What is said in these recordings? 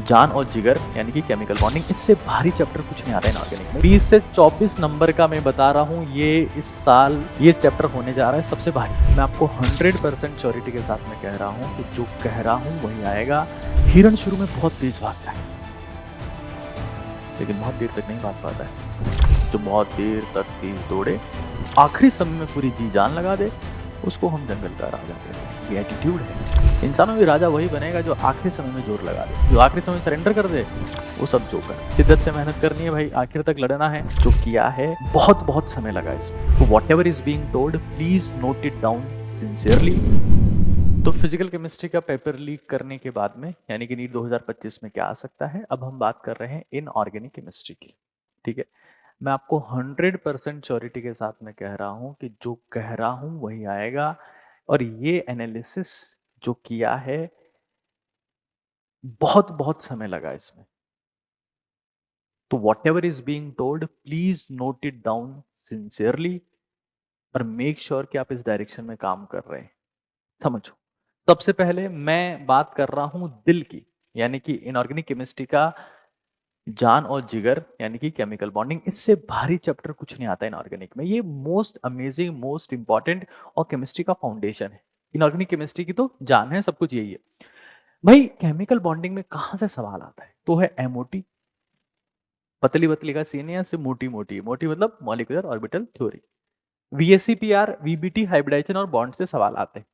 जान और जिगर यानी कि केमिकल बॉन्डिंग, इससे भारी चैप्टर कुछ नहीं आता है इनऑर्गेनिक में। 20 से 24 नंबर का मैं बता रहा हूँ, ये इस साल ये चैप्टर होने जा रहा है सबसे भारी। मैं आपको 100% श्योरिटी के साथ में कह रहा हूँ कि जो कह रहा हूँ वही आएगा। हिरण शुरू में बहुत तेज भागता है लेकिन बहुत देर तक नहीं भाग पाता है। जो बहुत देर तक तेज दौड़े, आखिरी समय में पूरी जी जान लगा दे, उसको हम जंगल का राजा कहते हैं। ये एटीट्यूड है। इंसानों में राजा वही बनेगा जो आखिरी समय में जोर लगा दे, जो आखिरी समय में सरेंडर कर दे, वो सब जोकर। शिद्दत से मेहनत करनी है भाई, आखिर तक लड़ना है। जो किया है बहुत समय लगा इसमें। तो what ever is being told, please note it down sincerely. तो फिजिकल केमिस्ट्री का पेपर लीक करने के बाद में, यानी कि नीट 2025 में क्या आ सकता है, अब हम बात कर रहे हैं इनऑर्गेनिक केमिस्ट्री की। ठीक है, मैं आपको 100% श्योरिटी के साथ में कह रहा हूं कि जो कह रहा हूं वही आएगा। और ये एनालिसिस जो किया है बहुत समय लगा इसमें। तो what ever is being told, please note it down sincerely और मेक श्योर कि आप इस डायरेक्शन में काम कर रहे हैं। समझो, सबसे पहले मैं बात कर रहा हूं दिल की, यानी कि इनऑर्गेनिक केमिस्ट्री का जान और जिगर यानी कि केमिकल बॉन्डिंग। इससे भारी चैप्टर कुछ नहीं आता इनऑर्गेनिक में। ये मोस्ट अमेजिंग, मोस्ट इंपॉर्टेंट और केमिस्ट्री का फाउंडेशन है। इनऑर्गेनिक केमिस्ट्री की तो जान है, सब कुछ यही है भाई। केमिकल बॉन्डिंग में कहां से सवाल आता है, तो है एमओटी, पतली पतली का सीन है, से मोटी मोटी, मोटी मतलब molecular orbital theory. VSEPR, VBT, hybridization और बॉन्ड से सवाल आते हैं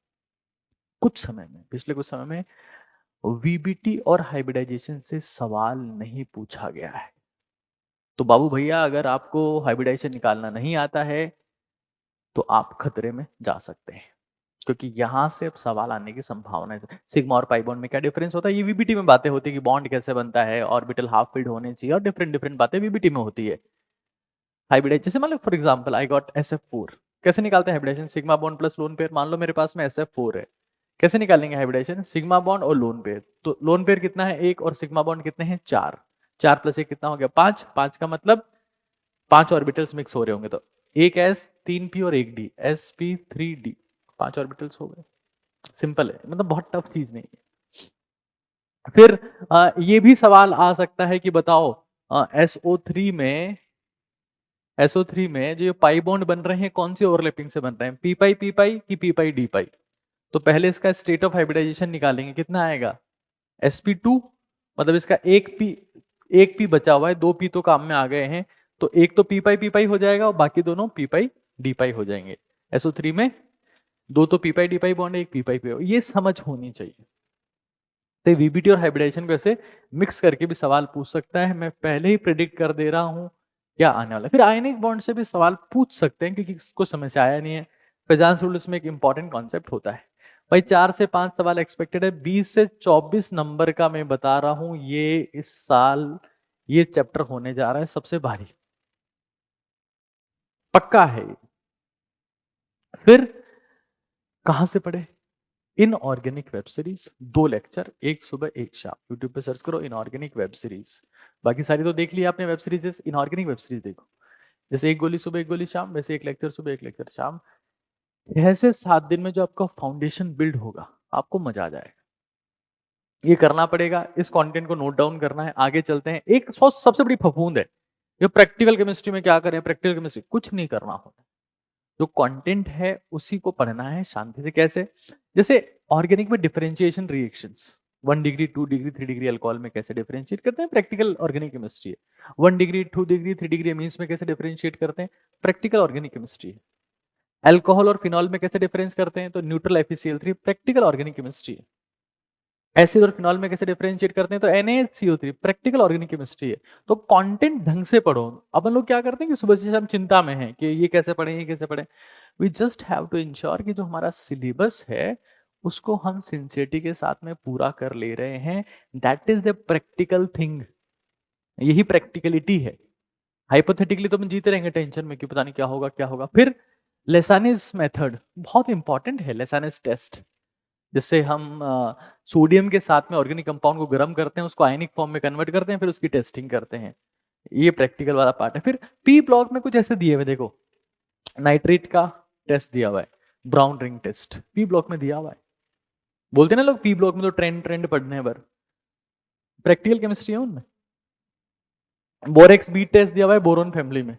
कुछ समय में। पिछले कुछ समय में वीबीटी और हाइब्रिडाइजेशन से सवाल नहीं पूछा गया है। तो बाबू भैया, अगर आपको हाइब्रिडाइजेशन निकालना नहीं आता है तो आप खतरे में जा सकते हैं, क्योंकि यहां से अब सवाल आने की संभावना है। सिग्मा और पाई बॉन्ड में क्या डिफरेंस होता है, ये वीबीटी में बातें होती है कि बॉन्ड कैसे बनता है, ऑर्बिटल हाफ फिल्ड होने चाहिए, और डिफरेंट डिफरेंट बातें वीबीटी में होती है। हाइब्रिडाइजेशन जैसे मान लो for example I got SF4, कैसे निकालते हैं hybridization, sigma bond plus lone pair. मान लो मेरे पास में SF4 है, कैसे निकालेंगे हाइब्रिडाइजेशन, सिग्मा बॉन्ड और लोन पेयर। तो लोन पेयर कितना है, 1, और सिग्मा बॉन्ड कितने हैं, 4। 4 प्लस 1 कितना हो गया, 5। 5 का मतलब 5 ऑर्बिटल्स मिक्स हो रहे होंगे, तो 1s, 3p और 1d, sp3d, 5 ऑर्बिटल्स हो गए। सिंपल है, मतलब बहुत टफ चीज नहीं है। फिर ये भी सवाल आ सकता है कि बताओ SO3 में जो पाई बॉन्ड बन रहे हैं कौन सी ओवरलैपिंग से बन रहे हैं, पी पाई कि पी पाई डी पाई। तो पहले इसका स्टेट ऑफ हाइब्रिडाइजेशन निकालेंगे, कितना आएगा, sp2, मतलब इसका एक पी बचा हुआ है, 2 पी तो काम में आ गए हैं, तो एक तो पी पाई हो जाएगा और बाकी दोनों पी पाई डी पाई हो जाएंगे। SO3 में 2 तो पी पाई डी पाई बॉन्ड है, एक पी पाई पी, ये समझ होनी चाहिए। तो वीबीटी और हाइब्रिडाइजेशन को ऐसे मिक्स करके भी सवाल पूछ सकता है। मैं पहले ही प्रेडिक्ट कर दे रहा हूं क्या आने वाला। फिर आयनिक बॉन्ड से भी सवाल पूछ सकते हैं, क्योंकि कुछ समझ से आया नहीं है। फेजांस रूल में एक इंपॉर्टेंट कॉन्सेप्ट होता है भाई। 4 से 5 सवाल एक्सपेक्टेड है। 20 से 24 नंबर का मैं बता रहा हूं, ये इस साल ये चैप्टर होने जा रहा है सबसे भारी, पक्का है ये। फिर कहां से पढ़े, इनऑर्गेनिक वेब सीरीज, 2 लेक्चर, एक सुबह एक शाम। यूट्यूब पे सर्च करो इनऑर्गेनिक वेब सीरीज। बाकी सारी तो देख ली आपने web series, inorganic web series देखो। जैसे एक गोली सुबह एक गोली शाम, वैसे एक लेक्चर सुबह एक लेक्चर शाम। 6 से 7 दिन में जो आपका फाउंडेशन बिल्ड होगा, आपको मजा आ जाएगा। ये करना पड़ेगा, इस कंटेंट को नोट डाउन करना है। आगे चलते हैं। एक सबसे बड़ी फफूंद है जो प्रैक्टिकल केमिस्ट्री में क्या करें, प्रैक्टिकल केमिस्ट्री कुछ नहीं करना होता। जो कंटेंट है उसी को पढ़ना है शांति से। कैसे, जैसे ऑर्गेनिक में differentiation reactions, 1 degree 2 degree 3 degree alcohol में कैसे डिफरेंशिएट करते हैं, प्रैक्टिकल ऑर्गेनिक केमिस्ट्री है। 1 डिग्री 2 डिग्री 3 डिग्री अमीन्स में कैसे डिफरेंशिएट करते हैं, प्रैक्टिकल ऑर्गेनिक केमिस्ट्री है। अल्कोहल और फिनॉल में कैसे डिफरेंस करते हैं, तो neutral FeCl3, practical organic chemistry है। एसिड और फिनॉल में कैसे डिफरेंशिएट करते हैं, तो NaHCO3, प्रैक्टिकल ऑर्गेनिक केमिस्ट्री है। तो कंटेंट ढंग से पढ़ो। अपन लोग क्या करते हैं कि सुबह से हम चिंता में हैं कि ये कैसे पढ़ें, ये कैसे पढ़ें। We just have to ensure कि जो हमारा सिलेबस है उसको हम सिंसियरिटी के साथ में पूरा कर ले रहे हैं। That is the practical thing, यही प्रैक्टिकलिटी है। हाइपोथेटिकली तो हम जीते रहेंगे टेंशन में कि पता नहीं क्या होगा क्या होगा। फिर लेसानिस मेथड बहुत इंपॉर्टेंट है, लेसानिस टेस्ट, जिससे हम सोडियम के साथ में ऑर्गेनिक कंपाउंड को गर्म करते हैं, उसको आयनिक फॉर्म में कन्वर्ट करते हैं, फिर उसकी टेस्टिंग करते हैं। ये प्रैक्टिकल वाला पार्ट है। फिर पी ब्लॉक में कुछ ऐसे दिए हुए, देखो नाइट्रेट का टेस्ट दिया हुआ है, brown ring test P block में दिया हुआ है। बोलते ना लोग पी ब्लॉक में तो ट्रेंड ट्रेंड पढ़ने पर, प्रैक्टिकल केमिस्ट्री है उनमें। बोरेक्स बी टेस्ट दिया हुआ है बोरोन फैमिली में,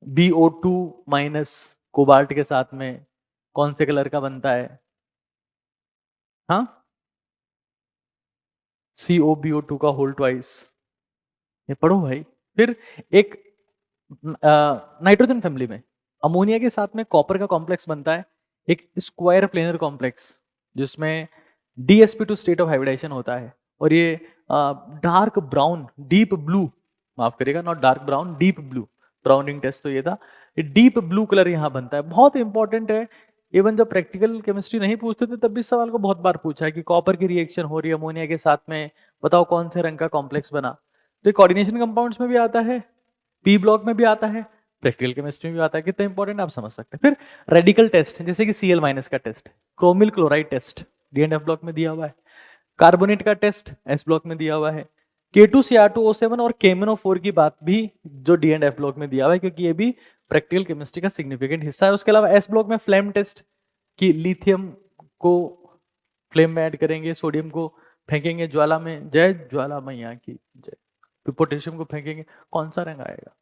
BO2 माइनस कोबाल्ट के साथ में कौन से कलर का बनता है? हाँ, COBO2 का होल ट्वाइस, ये पढ़ो भाई। फिर एक नाइट्रोजन फैमिली में अमोनिया के साथ में कॉपर का कॉम्प्लेक्स बनता है, एक स्क्वायर प्लेनर कॉम्प्लेक्स, जिसमें DsP2 स्टेट ऑफ हाइब्रिडाइजेशन होता है, और ये डार्क ब्राउन डीप ब्लू, माफ करिएगा, not dark brown, deep blue, browning test तो ये था, ये डीप ब्लू कलर यहाँ बनता है, बहुत इंपॉर्टेंट है। इवन जब प्रैक्टिकल केमिस्ट्री नहीं पूछते थे तब भी इस सवाल को बहुत बार पूछा है कि कॉपर की रिएक्शन हो रही है अमोनिया के साथ में, बताओ कौन से रंग का कॉम्प्लेक्स बना। तो कोऑर्डिनेशन कंपाउंड्स में भी आता है, पी ब्लॉक में भी आता है, प्रैक्टिकल केमिस्ट्री में भी आता है, कितना इंपॉर्टेंट आप समझ सकते हैं। फिर रेडिकल टेस्ट, जैसे कि Cl माइनस का test, chromyl chloride test D and F block में दिया हुआ है, कार्बोनेट का टेस्ट एस ब्लॉक में दिया हुआ है, K2Cr2O7 और KMnO4 की बात भी जो डी एंड एफ ब्लॉक में दिया हुआ है, क्योंकि ये भी प्रैक्टिकल केमिस्ट्री का सिग्निफिकेंट हिस्सा है। उसके अलावा एस ब्लॉक में फ्लेम टेस्ट, कि लिथियम को फ्लेम में ऐड करेंगे, सोडियम को फेंकेंगे ज्वाला में, जय ज्वाला मैया की जय, फिर पोटेशियम को फेंकेंगे, कौन सा रंग आएगा,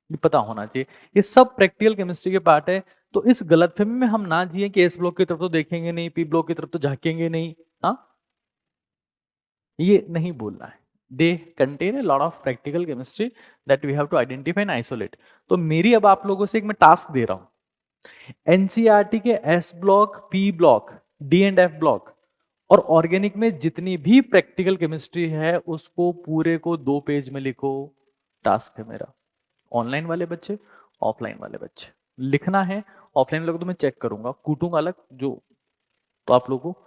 ये पता होना चाहिए। ये सब प्रैक्टिकल केमिस्ट्री के पार्ट है। तो इस गलतफहमी में हम ना जिए कि एस ब्लॉक की तरफ तो देखेंगे नहीं, पी ब्लॉक की तरफ तो झांकेंगे नहीं, हाँ, ये नहीं बोलना है। They contain a lot of practical chemistry that we have to identify and isolate. तो मेरी अब आप लोगों से एक मैं टास्क दे रहा हूं, एनसीईआरटी के S block, P block, D and F block और ऑर्गेनिक में जितनी भी प्रैक्टिकल केमिस्ट्री है उसको पूरे को 2 पेज में लिखो। टास्क है मेरा। ऑनलाइन वाले बच्चे, ऑफलाइन वाले बच्चे, लिखना है। ऑफलाइन वाले को तो मैं चेक करूंगा, कूटूंगा अलग जो, तो आप लोगों को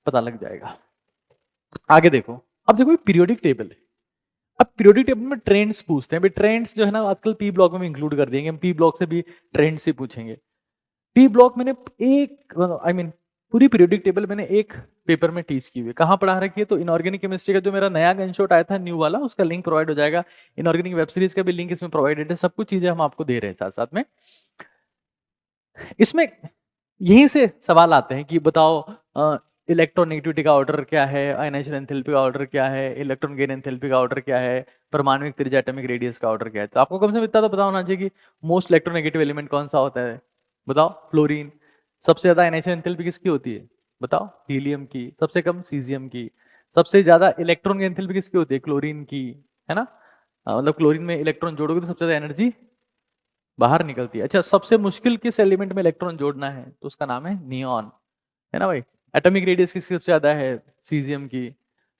पता लग जाएगा। आगे देखो, अब देखो ये पीरियोडिक टेबल है। अब पीरियोडिक टेबल में ट्रेंड्स पूछते हैं भाई, ट्रेंड्स जो है ना आजकल पी ब्लॉक में इंक्लूड कर देंगे, हम पी ब्लॉक से भी ट्रेंड्स ही पूछेंगे। पी ब्लॉक मैंने एक पूरी पीरियोडिक टेबल मैंने एक पेपर में टीच की हुई है। कहाँ पढ़ा रखी है? तो इनऑर्गेनिक केमिस्ट्री का जो मेरा नया गनशॉट आया था न्यू वाला, उसका लिंक प्रोवाइड हो जाएगा। इनऑर्गेनिक वेब सीरीज का भी लिंक इसमें प्रोवाइडेड है। सब कुछ चीजें हम आपको दे रहे हैं साथ साथ में। इसमें यहीं से सवाल आते हैं कि बताओ इलेक्ट्रोनेगेटिविटी का ऑर्डर क्या है, आयनाइजेशन एंथैल्पी का ऑर्डर क्या है, इलेक्ट्रॉन गेन एंथैल्पी का ऑर्डर क्या है, परमाणविक त्रिज्या एटॉमिक रेडियस का ऑर्डर क्या है। तो आपको कम से कम इतना तो पता होना चाहिए कि मोस्ट इलेक्ट्रोनेगेटिव एलिमेंट कौन सा होता है, बताओ। फ्लोरीन। सबसे ज्यादा आयनाइजेशन एंथैल्पी किसकी होती है, बताओ। हीलियम की। सबसे कम सीजियम की। सबसे ज्यादा इलेक्ट्रॉन एंथैल्पी किसकी होती है, क्लोरीन की, है ना। मतलब क्लोरीन में इलेक्ट्रॉन जोड़ोगे तो सबसे ज्यादा एनर्जी बाहर निकलती है। अच्छा, सबसे मुश्किल किस एलिमेंट में इलेक्ट्रॉन जोड़ना है, तो उसका नाम है नियॉन, है ना भाई। एटॉमिक रेडियस किसकी सबसे ज्यादा है, सीजियम की।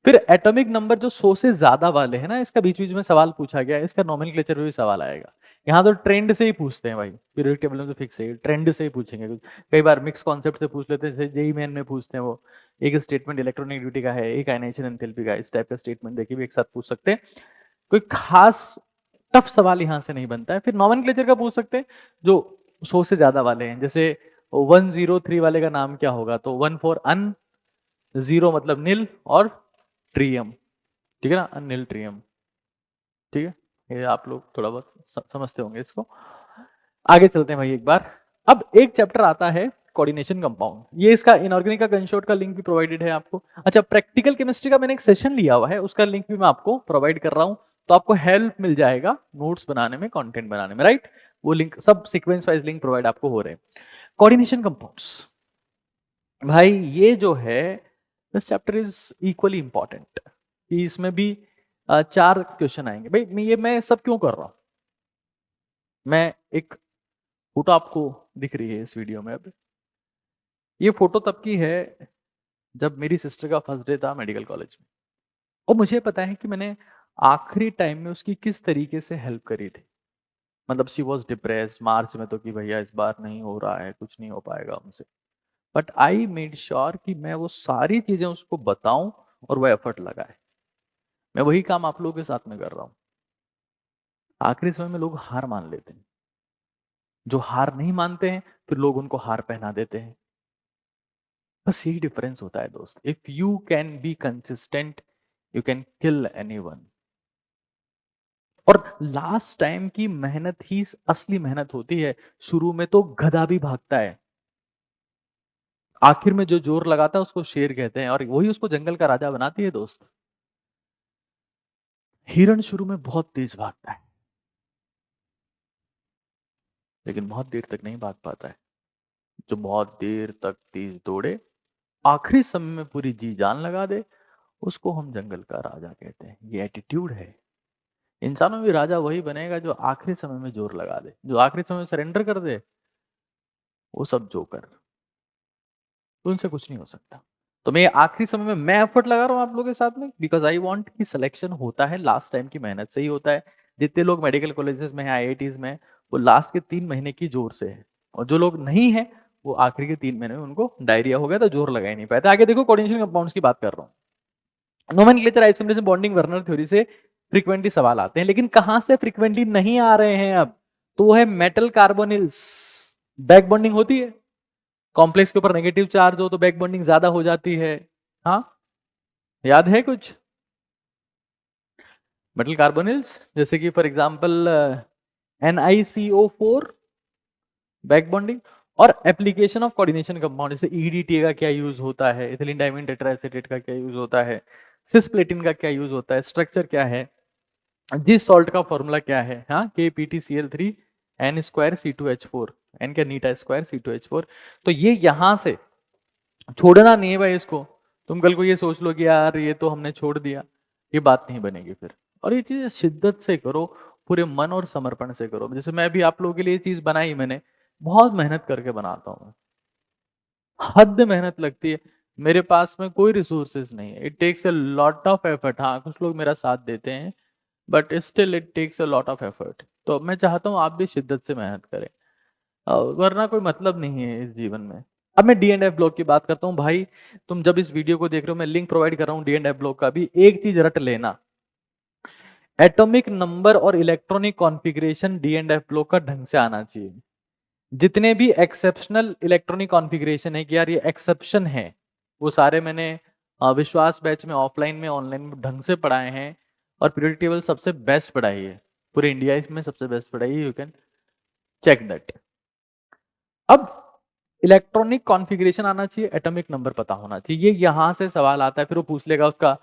फिर एटॉमिक नंबर जो 100 से ज्यादा वाले हैं ना, इसका बीच बीच में सवाल पूछा गया है, इसका नोमेनक्लेचर में भी सवाल आएगा। यहाँ तो ट्रेंड से ही पूछते हैं भाई, पीरियोडिक टेबल में तो फिक्स है, ट्रेंड से ही पूछेंगे। कई बार मिक्स कॉन्सेप्ट से पूछ लेते हैं, जैसे जेईई मेन में पूछते हैं, वो एक स्टेटमेंट इलेक्ट्रोनेगेटिविटी का है, एक आयनाइजेशन एंथैल्पी का, इस टाइप का स्टेटमेंट देखिए भी एक साथ पूछ सकते हैं। कोई खास टफ सवाल यहां से नहीं बनता है। फिर नॉमेनक्लेचर का पूछ सकते हैं जो 100 से ज्यादा वाले हैं, जैसे 103 वाले का नाम क्या होगा, तो 1 फॉर अन, 0 मतलब नील, और ट्रियम, ठीक है ना, अनिल ट्रियम, ठीक है। ये आप लोग थोड़ा बहुत समझते होंगे इसको। आगे चलते हैं भाई एक बार। अब एक चैप्टर आता है कोऑर्डिनेशन कंपाउंड, ये इसका इनऑर्गेनिक का गनशॉट का लिंक भी प्रोवाइडेड है आपको। अच्छा, प्रैक्टिकल केमिस्ट्री का मैंने एक सेशन लिया हुआ है, उसका लिंक भी मैं आपको प्रोवाइड कर रहा हूं, तो आपको हेल्प मिल जाएगा नोट्स बनाने में, कंटेंट बनाने में, राइट। वो लिंक सब सीक्वेंस वाइज लिंक प्रोवाइड आपको हो रहे हैं। कोऑर्डिनेशन कंपाउंड्स भाई, ये जो है this chapter is equally important. इसमें भी 4 क्वेश्चन आएंगे भाई। मैं सब क्यों कर रहा हूं, मैं एक फोटो आपको दिख रही है इस वीडियो में, अब ये फोटो तब की है जब मेरी सिस्टर का फर्स्ट डे था मेडिकल कॉलेज में, और मुझे पता है कि मैंने आखिरी टाइम में उसकी किस तरीके से हेल्प करी थी। मतलब शी वॉज डिप्रेस्ड मार्च में, तो कि भैया इस बार नहीं हो रहा है, कुछ नहीं हो पाएगा हमसे, बट आई मेड श्योर कि मैं वो सारी चीजें उसको बताऊं और वो एफर्ट लगाए। मैं वही काम आप लोगों के साथ में कर रहा हूं। आखिरी समय में लोग हार मान लेते हैं, जो हार नहीं मानते हैं फिर लोग उनको हार पहना देते हैं। बस यही डिफरेंस होता है दोस्त। If you can be consistent, you can kill anyone. और लास्ट टाइम की मेहनत ही असली मेहनत होती है। शुरू में तो गधा भी भागता है, आखिर में जो जोर लगाता है उसको शेर कहते हैं, और वही उसको जंगल का राजा बनाती है दोस्त। हिरण शुरू में बहुत तेज भागता है, लेकिन बहुत देर तक नहीं भाग पाता है। जो बहुत देर तक तेज दौड़े, आखिरी समय में पूरी जी जान लगा दे, उसको हम जंगल का राजा कहते हैं। ये एटीट्यूड है। इंसानों में भी राजा वही बनेगा जो आखिरी समय में जोर लगा दे, जो आखिरी समय में सरेंडर कर दे, वो सब जोकर, उनसे कुछ नहीं हो सकता। तो मैं आखिरी समय में मैं एफर्ट लगा रहा हूं आप लोगों के साथ में, बिकॉज आई वांट कि सिलेक्शन होता है लास्ट टाइम की मेहनत से ही होता है। जितने लोग मेडिकल कॉलेजेस में है, आईआईटीज में, वो लास्ट के 3 महीने की जोर से है, और जो लोग नहीं है वो आखिरी के 3 महीने में उनको डायरिया हो गया तो जोर लगा ही नहीं पाए थे। आगे देखो, कोऑर्डिनेशन कंपाउंड्स की बात कर रहा हूँ। नोमेनक्लेचर, आइसोमरेशन, बॉन्डिंग, वर्नर थ्योरी से फ्रीक्वेंटली सवाल आते हैं, लेकिन कहां से फ्रीक्वेंटली नहीं आ रहे हैं अब, तो वो है मेटल कार्बोनिल्स। बैक बॉन्डिंग होती है, कॉम्प्लेक्स के ऊपर नेगेटिव चार्ज हो तो बैक बॉन्डिंग ज्यादा हो जाती है। हाँ, याद है कुछ? मेटल कार्बोनिल्स, जैसे कि for example NiCO4, back bonding. और एप्लीकेशन ऑफ कोऑर्डिनेशन कंपाउंड, जैसे EDTA का क्या यूज होता है, इथिलीन डाइमीन टेट्राएसिटेट का क्या यूज होता है, सिस्प्लेटिन का क्या यूज होता है, स्ट्रक्चर क्या है, जिस सॉल्ट का फॉर्मूला क्या है, हाँ, KPtCl3 N2C2H4, N क्या, नीटा स्क्वायर C2H4। तो ये यहां से छोड़ना नहीं है भाई इसको। तुम कल को ये सोच लो कि यार ये तो हमने छोड़ दिया, ये बात नहीं बनेगी फिर। और ये चीज शिद्दत से करो, पूरे मन और समर्पण से करो। जैसे मैं भी आप लोगों के लिए ये चीज बनाई, मैंने बहुत मेहनत करके बनाता हूँ, हद मेहनत लगती है। मेरे पास में कोई रिसोर्सेज नहीं है, it takes a lot of effort. हाँ, कुछ लोग मेरा साथ देते हैं, but still it takes a lot of effort. तो मैं चाहता हूँ आप भी शिद्दत से मेहनत करें, वरना कोई मतलब नहीं है इस जीवन में। अब मैं डी एंड एफ ब्लॉक की बात करता हूँ भाई। तुम जब इस वीडियो को देख रहे हो, मैं लिंक प्रोवाइड कर रहा हूँ डी एंड एफ ब्लॉक का भी। एक चीज रट लेना, एटॉमिक नंबर और electronic configuration D and F block का ढंग से आना चाहिए। जितने भी एक्सेप्शनल इलेक्ट्रॉनिक कॉन्फ़िगरेशन है कि यार ये एक्सेप्शन है, वो सारे मैंने विश्वास बैच में, ऑफलाइन में, ऑनलाइन में ढंग से पढ़ाए हैं। और पीरियोडिक टेबल सबसे बेस्ट पढ़ाई है पूरे इंडिया में, सबसे बेस्ट पढ़ाई है। You can check that. अब इलेक्ट्रॉनिक कॉन्फ़िगरेशन आना चाहिए, एटॉमिक नंबर पता होना चाहिए। ये यहां से सवाल आता है, फिर वो पूछ लेगा उसका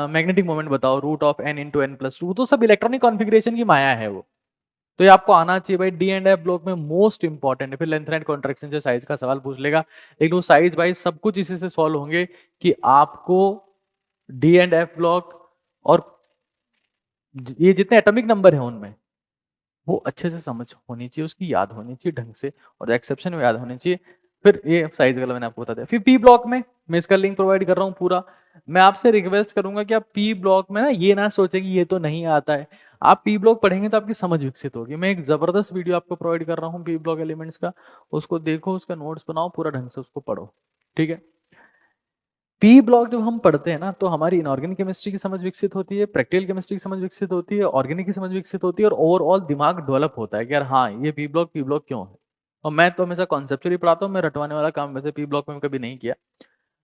मैग्नेटिक मोमेंट बताओ, √n × n+2, तो सब इलेक्ट्रॉनिक कॉन्फ़िगरेशन की माया है वो। तो ये आपको आना चाहिए भाई। डी एंड एफ ब्लॉक में मोस्ट इंपॉर्टेंट है। फिर लेंथ एंड कॉन्ट्रैक्शन से साइज का सवाल पूछ लेगा, लेकिन वो साइज वाइज सब कुछ इसी से सॉल्व होंगे कि आपको डी एंड एफ ब्लॉक और ये जितने एटॉमिक नंबर है उनमें वो अच्छे से समझ होनी चाहिए, उसकी याद होनी चाहिए ढंग से, और एक्सेप्शन में याद होनी चाहिए। फिर ये साइज वाला मैंने आपको बता दिया। फिर पी ब्लॉक में मैं इसका लिंक प्रोवाइड कर रहा हूँ पूरा। मैं आपसे रिक्वेस्ट करूंगा कि आप पी ब्लॉक में ना ये ना सोचें कि ये तो नहीं आता है। आप पी ब्लॉक पढ़ेंगे तो आपकी समझ विकसित होगी। मैं एक जबरदस्त वीडियो आपको प्रोवाइड कर रहा हूँ पी ब्लॉक एलिमेंट्स का, उसको देखो, उसका नोट्स बनाओ, पूरा ढंग से उसको पढ़ो, ठीक है। पी ब्लॉक जब हम पढ़ते हैं ना, तो हमारी इनऑर्गेनिक केमिस्ट्री की समझ विकसित होती है, प्रैक्टिकल केमिस्ट्री की समझ विकसित होती है, ऑर्गेनिक की समझ विकसित होती है, और ओवरऑल दिमाग डेवलप होता है कि यार हाँ, ये पी ब्लॉक क्यों है। और मैं तो हमेशा कॉन्सेप्चुअली पढ़ाता हूँ, मैं रटवाने वाला काम वैसे पी ब्लॉक में कभी नहीं किया।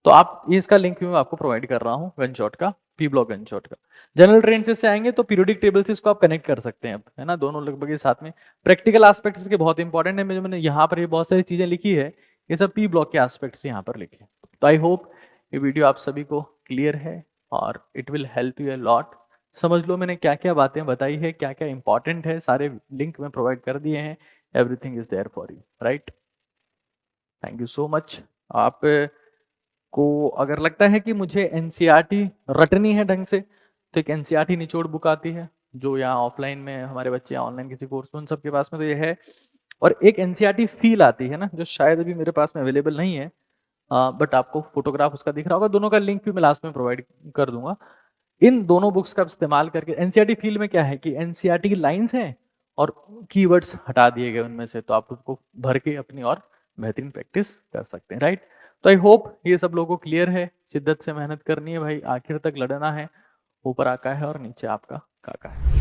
तो आप इसका लिंक भी मैं आपको प्रोवाइड कर रहा हूँ, वन शॉट का, पी ब्लॉक वन शॉट का। जनरल ट्रेंड से आएंगे तो पीरियोडिक टेबल से इसको आप कनेक्ट कर सकते हैं, अब है ना, दोनों लगभग साथ में। प्रैक्टिकल एस्पेक्ट्स के बहुत इंपॉर्टेंट है, जो मैंने यहाँ पर ये बहुत सारी चीजें लिखी है, ये सब पी ब्लॉक के एस्पेक्ट्स यहाँ पर लिखे। तो आई होप ये वीडियो आप सभी को क्लियर है, और it will help you a lot. समझ लो मैंने क्या क्या बातें बताई है, क्या क्या इंपॉर्टेंट है, सारे लिंक में प्रोवाइड कर दिए हैं। Everything is there for you, right. Thank you so much. आप को अगर लगता है कि मुझे एनसीईआरटी रटनी है ढंग से, तो एक एनसीईआरटी निचोड़ बुक आती है, जो यहाँ ऑफलाइन में हमारे बच्चे या ऑनलाइन किसी कोर्स में, उन सबके पास में तो ये है। और एक एनसीईआरटी फील आती है ना, जो शायद अभी मेरे पास में अवेलेबल नहीं है, बट आपको फोटोग्राफ उसका दिख रहा होगा। दोनों का लिंक भी मैं लास्ट में प्रोवाइड कर दूंगा। इन दोनों बुक्स का इस्तेमाल करके, एनसीईआरटी फील में क्या है कि एनसीईआरटी की लाइंस हैं और कीवर्ड्स हटा दिए गए उनमें से, तो आप उसको भर के अपनी और बेहतरीन प्रैक्टिस कर सकते हैं, राइट। तो आई होप ये सब लोगों को क्लियर है। शिद्दत से मेहनत करनी है भाई, आखिर तक लड़ना है। ऊपर आका है और नीचे आपका काका है।